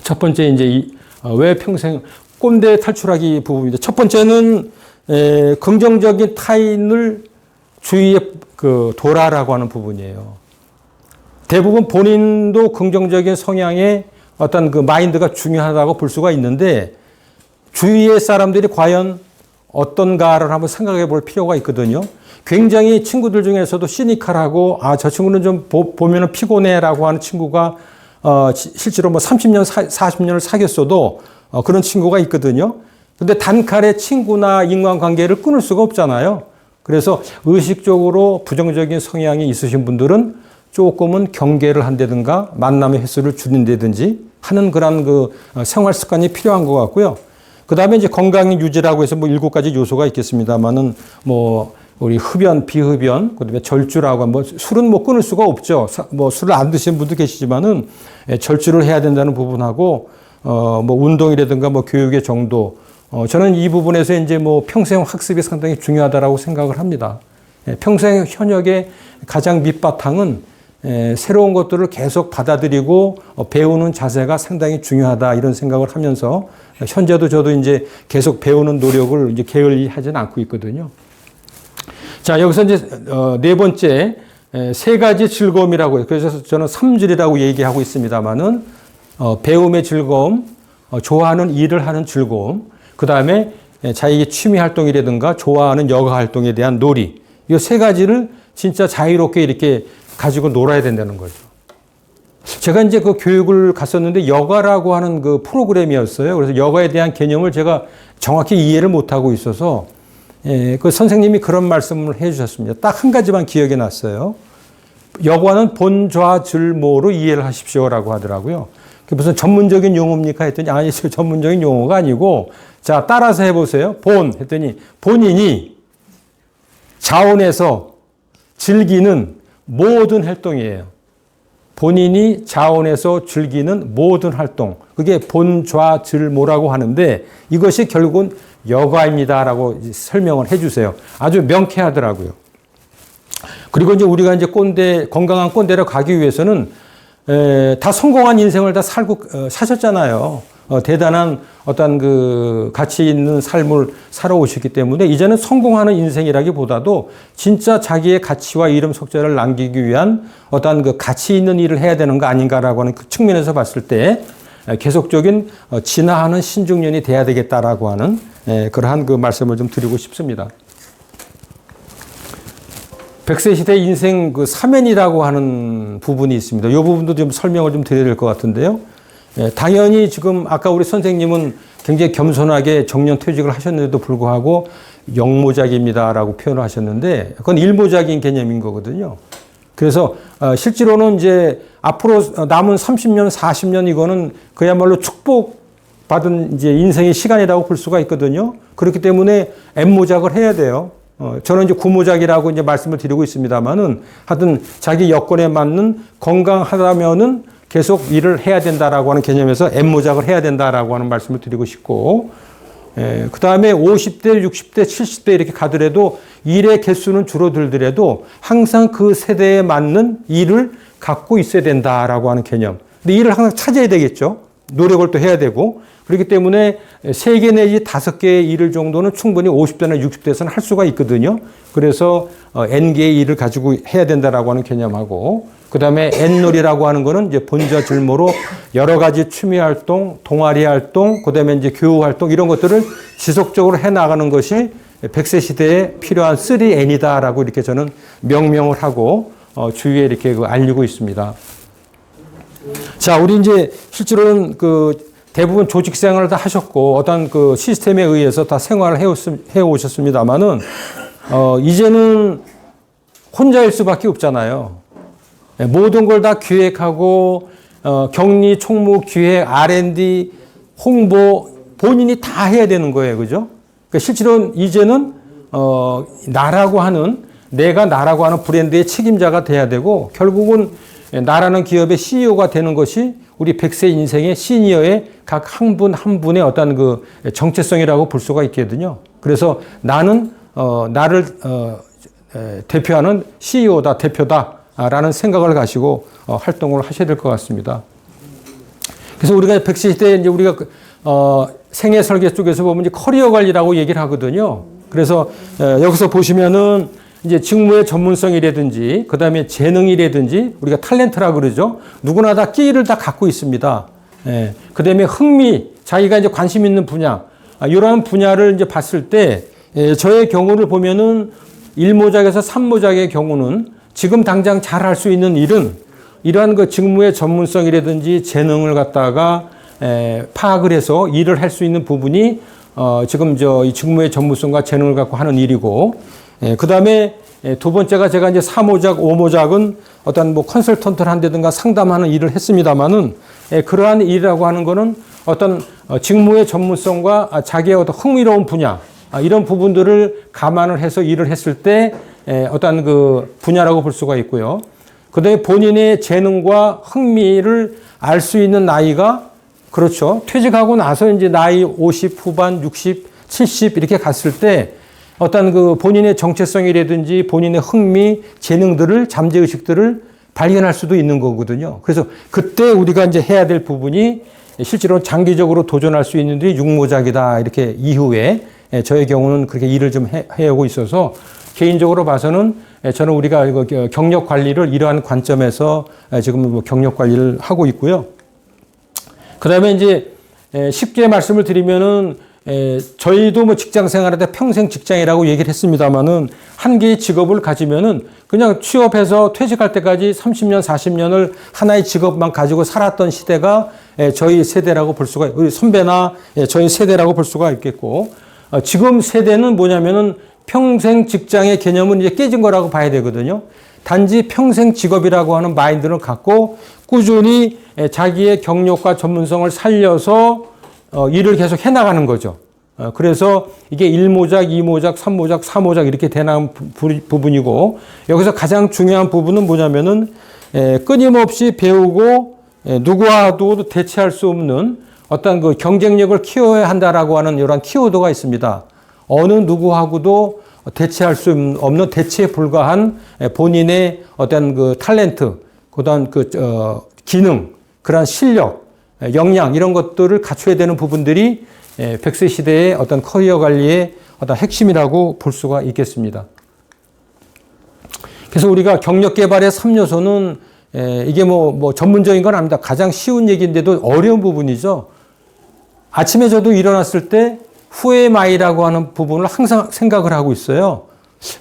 첫 번째 이제 왜 평생 꼰대 탈출하기 부분인데, 첫 번째는 긍정적인 타인을 주위에 둬라라고 하는 부분이에요. 대부분 본인도 긍정적인 성향의 어떤 마인드가 중요하다고 볼 수가 있는데, 주위의 사람들이 과연 어떤가를 한번 생각해 볼 필요가 있거든요. 굉장히 친구들 중에서도 시니컬하고, 저 친구는 좀 보면은 피곤해라고 하는 친구가 실제로 30년, 40년을 사귀었어도 그런 친구가 있거든요. 근데 단칼에 친구나 인간관계를 끊을 수가 없잖아요. 그래서 의식적으로 부정적인 성향이 있으신 분들은 조금은 경계를 한다든가 만남의 횟수를 줄인다든지 하는 그런 생활 습관이 필요한 것 같고요. 그 다음에 이제 건강의 유지라고 해서 7가지 요소가 있겠습니다만은 우리 흡연, 비흡연, 그 다음에 절주라고 술은 끊을 수가 없죠. 술을 안 드시는 분도 계시지만은 절주를 해야 된다는 부분하고, 운동이라든가 교육의 정도, 저는 이 부분에서 이제 평생 학습이 상당히 중요하다라고 생각을 합니다. 평생 현역의 가장 밑바탕은 새로운 것들을 계속 받아들이고 배우는 자세가 상당히 중요하다, 이런 생각을 하면서 현재도 저도 이제 계속 배우는 노력을 이제 게을리 하지는 않고 있거든요. 자, 여기서 이제 네 번째, 3가지 즐거움이라고 해요. 그래서 저는 3줄이라고 얘기하고 있습니다만은 배움의 즐거움, 좋아하는 일을 하는 즐거움, 그 다음에 자기의 취미 활동이라든가 좋아하는 여가 활동에 대한 놀이, 이 3가지를 진짜 자유롭게 이렇게 가지고 놀아야 된다는 거죠. 제가 이제 교육을 갔었는데 여가라고 하는 프로그램이었어요. 그래서 여가에 대한 개념을 제가 정확히 이해를 못하고 있어서 그 선생님이 그런 말씀을 해 주셨습니다. 딱 한 가지만 기억이 났어요. 여가는 본좌즐모로 이해를 하십시오라고 하더라고요. 그게 무슨 전문적인 용어입니까? 했더니 아니, 전문적인 용어가 아니고, 자, 따라서 해보세요. 했더니 본인이 자원에서 즐기는 모든 활동이에요. 본인이 자원에서 즐기는 모든 활동. 그게 본좌즐모라고 하는데 이것이 결국은 여가입니다라고 설명을 해 주세요. 아주 명쾌하더라고요. 그리고 이제 우리가 이제 건강한 꼰대로 가기 위해서는 다 성공한 인생을 다 사셨잖아요. 대단한 어떤 가치 있는 삶을 살아오셨기 때문에 이제는 성공하는 인생이라기보다도 진짜 자기의 가치와 이름 속자를 남기기 위한 어떤 가치 있는 일을 해야 되는 거 아닌가라고 하는 그 측면에서 봤을 때 계속적인 진화하는 신중년이 돼야 되겠다라고 하는 그러한 말씀을 좀 드리고 싶습니다. 100세 시대 인생 사면이라고 하는 부분이 있습니다. 이 부분도 좀 설명을 좀 드려야 될 것 같은데요. 당연히 지금 아까 우리 선생님은 굉장히 겸손하게 정년퇴직을 하셨는데도 불구하고 영모작입니다라고 표현을 하셨는데 그건 일모작인 개념인 거거든요. 그래서 실제로는 이제 앞으로 남은 30년, 40년 이거는 그야말로 축복받은 이제 인생의 시간이라고 볼 수가 있거든요. 그렇기 때문에 M모작을 해야 돼요. 저는 이제 구모작이라고 이제 말씀을 드리고 있습니다만은 하여튼 자기 여건에 맞는 건강하다면은 계속 일을 해야 된다라고 하는 개념에서 M모작을 해야 된다라고 하는 말씀을 드리고 싶고, 그 다음에 50대, 60대, 70대 이렇게 가더라도 일의 개수는 줄어들더라도 항상 그 세대에 맞는 일을 갖고 있어야 된다라고 하는 개념. 근데 일을 항상 찾아야 되겠죠. 노력을 또 해야 되고. 그렇기 때문에 3개 내지 5개의 일을 정도는 충분히 50대나 60대에서는 할 수가 있거든요. 그래서 N개의 일을 가지고 해야 된다라고 하는 개념하고, 그 다음에 N놀이라고 하는 거는 이제 본좌즐모로 여러 가지 취미 활동, 동아리 활동, 그 다음에 이제 교우 활동 이런 것들을 지속적으로 해 나가는 것이 100세 시대에 필요한 3N이다라고 이렇게 저는 명명을 하고 주위에 이렇게 알리고 있습니다. 자, 우리 이제 실제로는 대부분 조직 생활을 다 하셨고 어떤 시스템에 의해서 다 생활을 해 오셨습니다만은 이제는 혼자일 수밖에 없잖아요. 모든 걸 다 기획하고 격리, 총무, 기획, R&D, 홍보 본인이 다 해야 되는 거예요. 그죠? 그러니까 실제로는 이제는 내가 나라고 하는 브랜드의 책임자가 돼야 되고 결국은 나라는 기업의 CEO가 되는 것이 우리 100세 인생의 시니어의 각 한 분 한 분의 어떤 정체성이라고 볼 수가 있거든요. 그래서 나는 나를 대표하는 대표다라는 생각을 가지고 활동을 하셔야 될 것 같습니다. 그래서 우리가 100세 시대에 이제 우리가 생애 설계 쪽에서 보면 이제 커리어 관리라고 얘기를 하거든요. 그래서 여기서 보시면은 이제 직무의 전문성이라든지 그다음에 재능이라든지 우리가 탤런트라고 그러죠. 누구나 다 끼를 다 갖고 있습니다. 예. 그다음에 흥미, 자기가 이제 관심 있는 분야, 이러한 분야를 이제 봤을 때 저의 경우를 보면은 1모작에서 3모작의 경우는 지금 당장 잘할 수 있는 일은 이러한 그 직무의 전문성이라든지 재능을 갖다가 파악을 해서 일을 할 수 있는 부분이 지금 이 직무의 전문성과 재능을 갖고 하는 일이고, 그 다음에 두 번째가 제가 이제 4모작, 5모작은 어떤 뭐 컨설턴트를 한다든가 상담하는 일을 했습니다만은 그러한 일이라고 하는 거는 어떤 직무의 전문성과 자기의 어떤 흥미로운 분야, 이런 부분들을 감안을 해서 일을 했을 때 어떤 그 분야라고 볼 수가 있고요. 그 다음에 본인의 재능과 흥미를 알 수 있는 나이가 그렇죠. 퇴직하고 나서 이제 나이 50 후반, 60, 70 이렇게 갔을 때 어떤 그 본인의 정체성이라든지 본인의 흥미, 재능들을, 잠재의식들을 발견할 수도 있는 거거든요. 그래서 그때 우리가 이제 해야 될 부분이 실제로 장기적으로 도전할 수 있는 들이 6모작이다. 이렇게 이후에 저의 경우는 그렇게 일을 좀 해오고 있어서 개인적으로 봐서는 저는 우리가 경력 관리를 이러한 관점에서 지금 경력 관리를 하고 있고요. 그 다음에 이제 쉽게 말씀을 드리면은 저희도 뭐 직장 생활할 때 평생 직장이라고 얘기를 했습니다만은 한 개의 직업을 가지면은 그냥 취업해서 퇴직할 때까지 30년, 40년을 하나의 직업만 가지고 살았던 시대가 저희 세대라고 볼 수가, 우리 선배나 저희 세대라고 볼 수가 있겠고, 지금 세대는 뭐냐면은 평생 직장의 개념은 이제 깨진 거라고 봐야 되거든요. 단지 평생 직업이라고 하는 마인드를 갖고 꾸준히 자기의 경력과 전문성을 살려서 일을 계속 해나가는 거죠. 그래서 이게 1모작, 2모작, 3모작, 4모작 이렇게 되는 부분이고, 여기서 가장 중요한 부분은 뭐냐면은 끊임없이 배우고 누구와도 대체할 수 없는 어떤 그 경쟁력을 키워야 한다라고 하는 이런 키워드가 있습니다. 어느 누구하고도 대체할 수 없는, 대체에 불과한 본인의 어떤 그 탤런트, 그다음 기능, 그런 실력, 역량 이런 것들을 갖춰야 되는 부분들이 100세 시대의 어떤 커리어 관리의 어떤 핵심이라고 볼 수가 있겠습니다. 그래서 우리가 경력 개발의 3요소는 이게 뭐 전문적인 건 아닙니다. 가장 쉬운 얘기인데도 어려운 부분이죠. 아침에 저도 일어났을 때 후에마이라고 하는 부분을 항상 생각을 하고 있어요.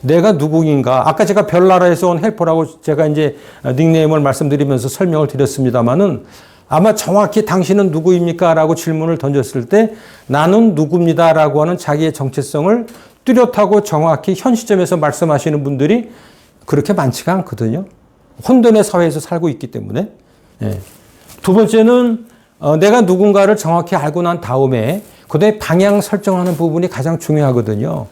내가 누구인가? 아까 제가 별나라에서 온 헬퍼라고 제가 이제 닉네임을 말씀드리면서 설명을 드렸습니다만은 아마 정확히 당신은 누구입니까? 라고 질문을 던졌을 때 나는 누굽니다. 라고 하는 자기의 정체성을 뚜렷하고 정확히 현 시점에서 말씀하시는 분들이 그렇게 많지가 않거든요. 혼돈의 사회에서 살고 있기 때문에. 두 번째는 내가 누군가를 정확히 알고 난 다음에 그다음에 방향 설정하는 부분이 가장 중요하거든요.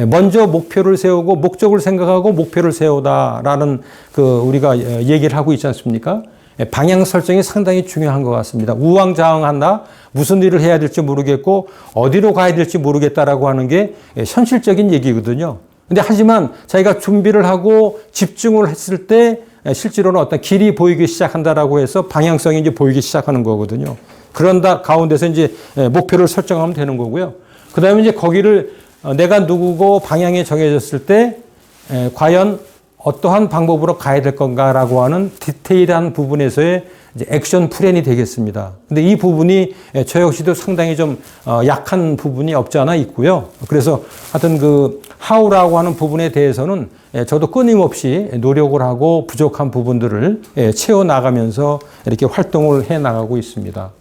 먼저 목표를 세우고 목적을 생각하고 목표를 세우다라는 우리가 얘기를 하고 있지 않습니까? 방향 설정이 상당히 중요한 것 같습니다. 우왕좌왕한다, 무슨 일을 해야 될지 모르겠고 어디로 가야 될지 모르겠다라고 하는 게 현실적인 얘기거든요. 근데 하지만 자기가 준비를 하고 집중을 했을 때 실제로는 어떤 길이 보이기 시작한다라고 해서 방향성이 이제 보이기 시작하는 거거든요. 그런다 가운데서 이제 목표를 설정하면 되는 거고요. 그 다음에 이제 거기를 내가 누구고 방향이 정해졌을 때 과연 어떠한 방법으로 가야 될 건가라고 하는 디테일한 부분에서의 이제 액션 플랜이 되겠습니다. 근데 이 부분이 저 역시도 상당히 좀 약한 부분이 없지 않아 있고요. 그래서 하여튼 how라고 하는 부분에 대해서는 저도 끊임없이 노력을 하고 부족한 부분들을 채워나가면서 이렇게 활동을 해 나가고 있습니다.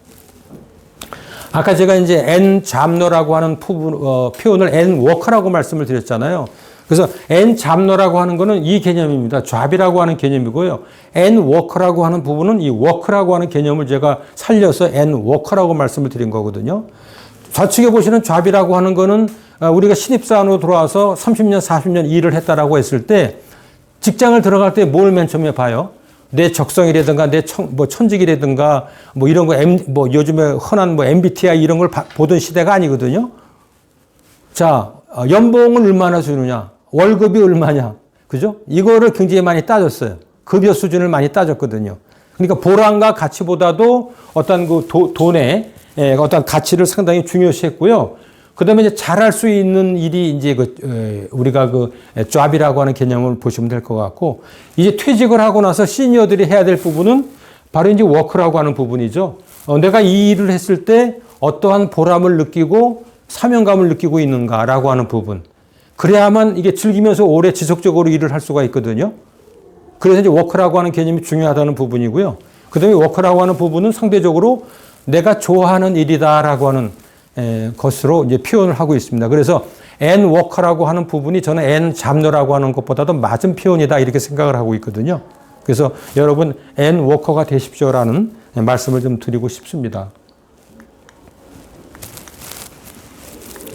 아까 제가 이제 N-잡너라고 하는 표현을 N-워커라고 말씀을 드렸잖아요. 그래서 N-잡너라고 하는 거는 이 개념입니다. 잡이라고 하는 개념이고요. N-워커라고 하는 부분은 이 워커라고 하는 개념을 제가 살려서 N-워커라고 말씀을 드린 거거든요. 좌측에 보시는 잡이라고 하는 거는 우리가 신입사원으로 들어와서 30년, 40년 일을 했다라고 했을 때 직장을 들어갈 때 뭘 맨 처음에 봐요? 내 적성이라든가 내 천직이라든가 뭐 이런 거 요즘에 흔한 MBTI 이런 걸 보던 시대가 아니거든요. 자, 연봉을 얼마나 주느냐? 월급이 얼마냐? 그죠? 이거를 굉장히 많이 따졌어요. 급여 수준을 많이 따졌거든요. 그러니까 보람과 가치보다도 어떤 그 돈의 어떤 가치를 상당히 중요시했고요. 그 다음에 이제 잘할 수 있는 일이 이제 우리가 job이라고 하는 개념을 보시면 될 것 같고, 이제 퇴직을 하고 나서 시니어들이 해야 될 부분은 바로 이제 워크라고 하는 부분이죠. 내가 이 일을 했을 때 어떠한 보람을 느끼고 사명감을 느끼고 있는가라고 하는 부분. 그래야만 이게 즐기면서 오래 지속적으로 일을 할 수가 있거든요. 그래서 이제 워크라고 하는 개념이 중요하다는 부분이고요. 그 다음에 워크라고 하는 부분은 상대적으로 내가 좋아하는 일이다라고 하는 것으로 이제 표현을 하고 있습니다. 그래서 and work라고 하는 부분이 저는 and 잡너라고 하는 것보다도 맞은 표현이다 이렇게 생각을 하고 있거든요. 그래서 여러분 and worker가 되십시오라는 말씀을 좀 드리고 싶습니다.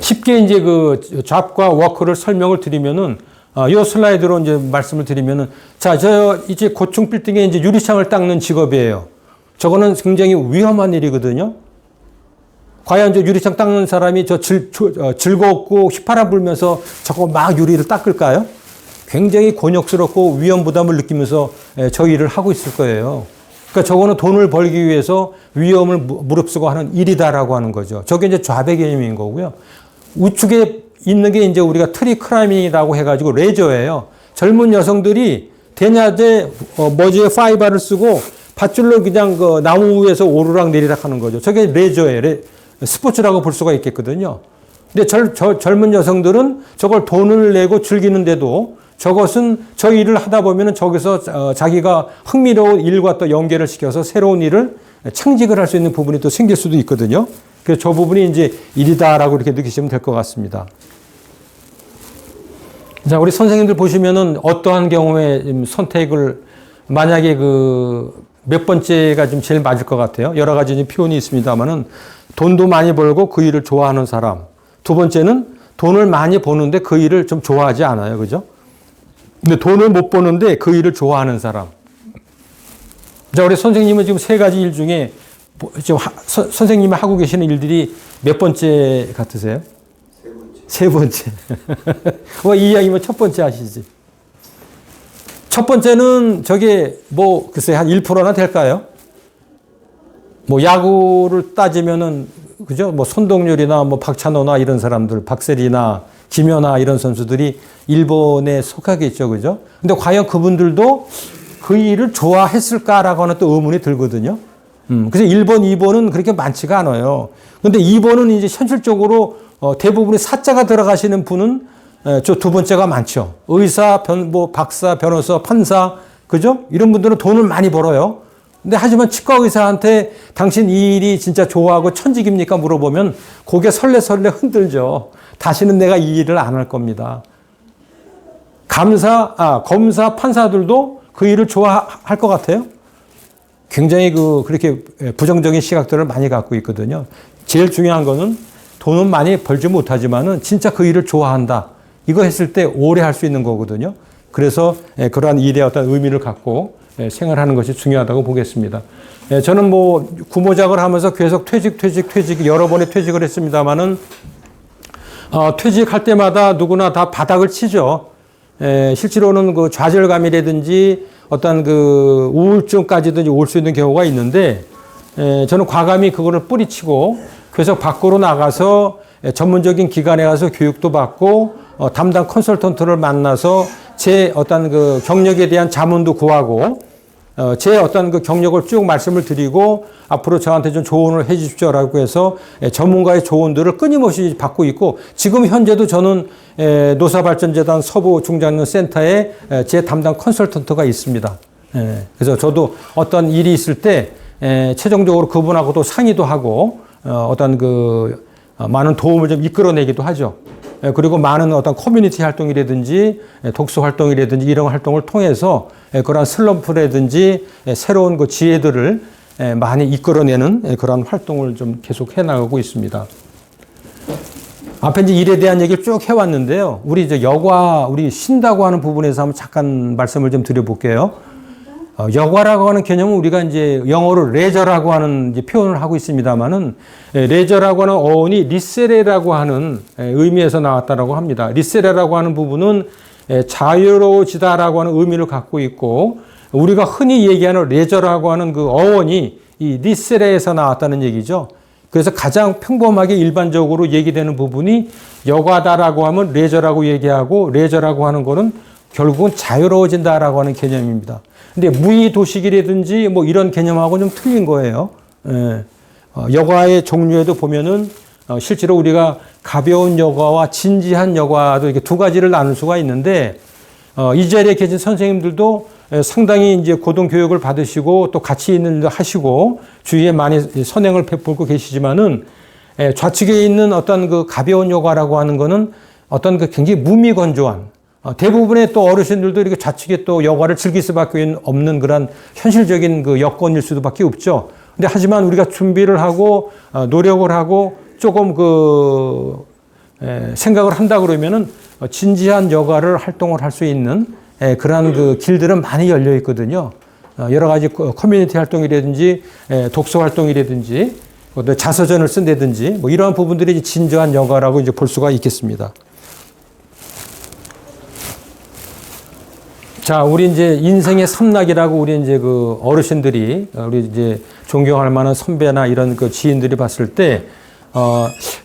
쉽게 이제 그 job과 work를 설명을 드리면은 이 슬라이드로 이제 말씀을 드리면은, 자, 저 이제 고층 빌딩에 이제 유리창을 닦는 직업이에요. 저거는 굉장히 위험한 일이거든요. 과연 저 유리창 닦는 사람이 즐겁고 휘파람 불면서 저거 막 유리를 닦을까요? 굉장히 곤욕스럽고 위험 부담을 느끼면서 저 일을 하고 있을 거예요. 그러니까 저거는 돈을 벌기 위해서 위험을 무릅쓰고 하는 일이다라고 하는 거죠. 저게 이제 job의 개념인 거고요. 우측에 있는 게 이제 우리가 트리 클라이밍이라고 해가지고 레저예요. 젊은 여성들이 대낮에 머지에 파이바를 쓰고 밧줄로 그냥 그 나무 위에서 오르락 내리락 하는 거죠. 저게 레저예요. 스포츠라고 볼 수가 있겠거든요. 근데 젊은 여성들은 저걸 돈을 내고 즐기는데도 저것은 저 일을 하다 보면은 저기서 자기가 흥미로운 일과 또 연계를 시켜서 새로운 일을 창직을 할 수 있는 부분이 또 생길 수도 있거든요. 그래서 저 부분이 이제 일이다라고 이렇게 느끼시면 될 것 같습니다. 자, 우리 선생님들 보시면은 어떠한 경우에 선택을, 만약에 몇 번째가 좀 제일 맞을 것 같아요. 여러 가지 표현이 있습니다만은, 돈도 많이 벌고 그 일을 좋아하는 사람. 두 번째는 돈을 많이 버는데 그 일을 좀 좋아하지 않아요. 그죠? 근데 돈을 못 버는데 그 일을 좋아하는 사람. 자, 우리 선생님은 지금 세 가지 일 중에 지금 선생님이 하고 계시는 일들이 몇 번째 같으세요? 세 번째. 이 이야기면 첫 번째 하시지. 첫 번째는 저게 글쎄 한 1%나 될까요? 야구를 따지면은, 그죠? 손동률이나 박찬호나 이런 사람들, 박세리나 김연아 이런 선수들이 일본에 속하겠죠. 그죠? 근데 과연 그분들도 그 일을 좋아했을까라고 하는 또 의문이 들거든요. 그래서 1번, 2번은 그렇게 많지가 않아요. 근데 2번은 이제 현실적으로 대부분의 사자가 들어가시는 분은 저 두 번째가 많죠. 의사, 박사, 변호사, 판사, 그죠? 이런 분들은 돈을 많이 벌어요. 근데 하지만 치과 의사한테 당신 이 일이 진짜 좋아하고 천직입니까? 물어보면 고개 설레설레 흔들죠. 다시는 내가 이 일을 안 할 겁니다. 검사, 판사들도 그 일을 좋아할 것 같아요. 굉장히 그렇게 부정적인 시각들을 많이 갖고 있거든요. 제일 중요한 거는 돈은 많이 벌지 못하지만은 진짜 그 일을 좋아한다. 이거 했을 때 오래 할 수 있는 거거든요. 그래서 그러한 일에 어떤 의미를 갖고 생활하는 것이 중요하다고 보겠습니다. 저는 구모작을 하면서 계속 퇴직 여러 번의 퇴직을 했습니다만은 퇴직할 때마다 누구나 다 바닥을 치죠. 실제로는 좌절감이라든지 어떤 우울증까지도 올 수 있는 경우가 있는데, 저는 과감히 그거를 뿌리치고 계속 밖으로 나가서 전문적인 기관에 가서 교육도 받고 담당 컨설턴트를 만나서 제 어떤 경력에 대한 자문도 구하고 제 어떤 경력을 쭉 말씀을 드리고 앞으로 저한테 좀 조언을 해 주십시오라고 해서 전문가의 조언들을 끊임없이 받고 있고, 지금 현재도 저는 노사발전재단 서부중장년센터에 제 담당 컨설턴트가 있습니다. 그래서 저도 어떤 일이 있을 때 최종적으로 그분하고도 상의도 하고 어떤 많은 도움을 좀 이끌어내기도 하죠. 그리고 많은 어떤 커뮤니티 활동이라든지 독서 활동이라든지 이런 활동을 통해서 그런 슬럼프라든지 새로운 지혜들을 많이 이끌어내는 그런 활동을 좀 계속 해나가고 있습니다. 앞에 이제 일에 대한 얘기를 쭉 해왔는데요. 우리 우리 쉰다고 하는 부분에서 한번 잠깐 말씀을 좀 드려볼게요. 여가라고 하는 개념은 우리가 이제 영어로 레저라고 하는 이제 표현을 하고 있습니다만은, 레저라고 하는 어원이 리세레라고 하는 의미에서 나왔다라고 합니다. 리세레라고 하는 부분은 자유로워지다라고 하는 의미를 갖고 있고, 우리가 흔히 얘기하는 레저라고 하는 그 어원이 이 리세레에서 나왔다는 얘기죠. 그래서 가장 평범하게 일반적으로 얘기되는 부분이 여가다라고 하면 레저라고 얘기하고 레저라고 하는 거는 결국은 자유로워진다라고 하는 개념입니다. 근데 무의도식이라든지 뭐 이런 개념하고는 좀 틀린 거예요. 예. 여가의 종류에도 보면은 실제로 우리가 가벼운 여가와 진지한 여가도 이렇게 두 가지를 나눌 수가 있는데 이 자리에 계신 선생님들도 상당히 이제 고등교육을 받으시고 또 가치 있는 일도 하시고 주위에 많이 선행을 베풀고 계시지만은 좌측에 있는 어떤 그 가벼운 여가라고 하는 거는 어떤 그 굉장히 무미건조한 대부분의 또 어르신들도 이렇게 좌측에 또 여가를 즐길 수밖에 없는 그런 현실적인 그 여건일 수밖에 없죠. 근데 하지만 우리가 준비를 하고 노력을 하고 조금 그 생각을 한다 그러면은 진지한 여가를 활동을 할 수 있는 그러한 그 길들은 많이 열려 있거든요. 여러 가지 커뮤니티 활동이라든지 독서 활동이라든지 자서전을 쓴다든지 뭐 이러한 부분들이 진지한 여가라고 이제 볼 수가 있겠습니다. 자, 우리 이제 인생의 삼락이라고 우리 이제 그 어르신들이 우리 이제 존경할 만한 선배나 이런 그 지인들이 봤을 때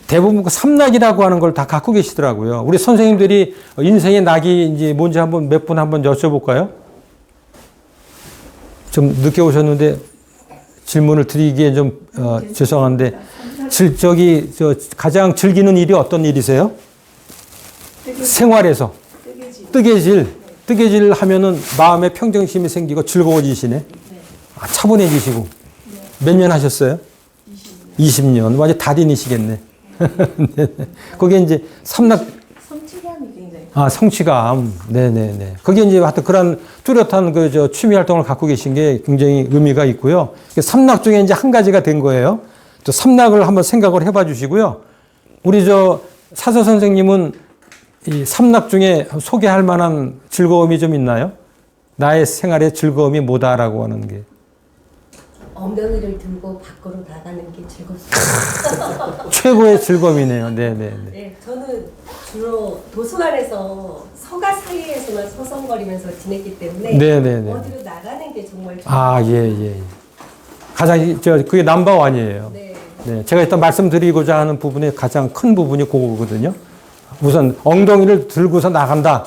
대부분 그 삼락이라고 하는 걸 다 갖고 계시더라고요. 우리 선생님들이 인생의 낙이 이제 뭔지 한번 몇 분 한번 여쭤볼까요? 좀 늦게 오셨는데 질문을 드리기에 좀 죄송한데 가장 즐기는 일이 어떤 일이세요? 생활에서 뜨개질 하면은 마음에 평정심이 생기고 즐거워지시네. 차분해지시고. 몇 년 하셨어요? 20년. 완전 달인이시겠네. 거기에 이제 삼락. 성취감이 굉장히. 성취감. 네네네. 거기에 이제 하여튼 그런 뚜렷한 그 취미 활동을 갖고 계신 게 굉장히 의미가 있고요. 삼락 중에 이제 한 가지가 된 거예요. 또 삼락을 한번 생각을 해봐 주시고요. 우리 사서 선생님은 이 삼락 중에 소개할 만한 즐거움이 좀 있나요? 나의 생활의 즐거움이 뭐다라고 하는 게. 엉덩이를 들고 밖으로 나가는 게 즐겁습니다. 최고의 즐거움이네요. 네네. 네, 저는 주로 도서관에서 서가 사이에서만 서성거리면서 지냈기 때문에 네네네. 어디로 나가는 게 정말 좋아요. 예. 가장 그게 넘버원이에요. 네. 제가 일단 말씀드리고자 하는 부분의 가장 큰 부분이 그거거든요. 우선 엉덩이를 들고서 나간다.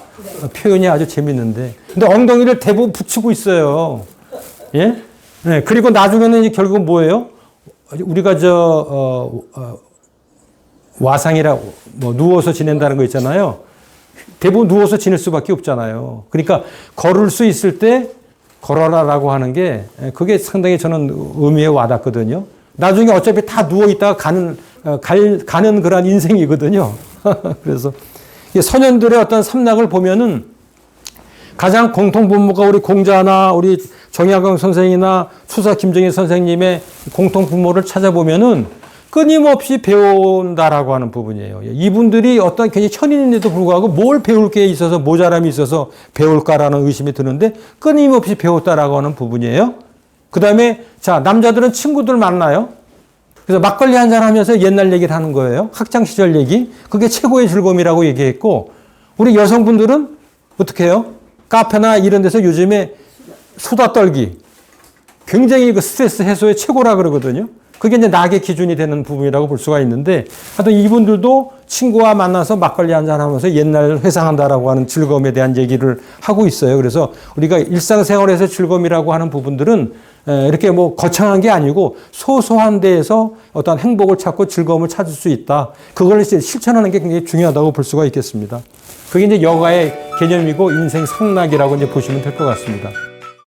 표현이 아주 재밌는데. 근데 엉덩이를 대부분 붙이고 있어요. 예? 네. 그리고 나중에는 이제 결국 뭐예요? 우리가 와상이라고 뭐 누워서 지낸다는 거 있잖아요. 대부분 누워서 지낼 수밖에 없잖아요. 그러니까 걸을 수 있을 때 걸어라라고 하는 게 그게 상당히 저는 의미에 와닿거든요. 나중에 어차피 다 누워 있다가 가는 그런 인생이거든요. 그래서 선현들의 어떤 삼락을 보면은 가장 공통분모가 우리 공자나 우리 정약용 선생이나 추사 김정희 선생님의 공통분모를 찾아보면은 끊임없이 배운다라고 하는 부분이에요. 이분들이 어떤 굉장히 천인인데도 불구하고 뭘 배울 게 있어서 모자람이 있어서 배울까라는 의심이 드는데 끊임없이 배웠다라고 하는 부분이에요. 그 다음에 자, 남자들은 친구들 만나요. 그래서 막걸리 한잔 하면서 옛날 얘기를 하는 거예요. 학창시절 얘기. 그게 최고의 즐거움이라고 얘기했고, 우리 여성분들은 어떻게 해요? 카페나 이런 데서 요즘에 수다 떨기. 굉장히 그 스트레스 해소의 최고라 그러거든요. 그게 이제 낙의 기준이 되는 부분이라고 볼 수가 있는데, 하여튼 이분들도 친구와 만나서 막걸리 한잔 하면서 옛날을 회상한다라고 하는 즐거움에 대한 얘기를 하고 있어요. 그래서 우리가 일상생활에서 즐거움이라고 하는 부분들은 이렇게 뭐 거창한 게 아니고 소소한 데에서 어떤 행복을 찾고 즐거움을 찾을 수 있다. 그걸 이제 실천하는 게 굉장히 중요하다고 볼 수가 있겠습니다. 그게 이제 여가의 개념이고 인생 상락이라고 이제 보시면 될 것 같습니다.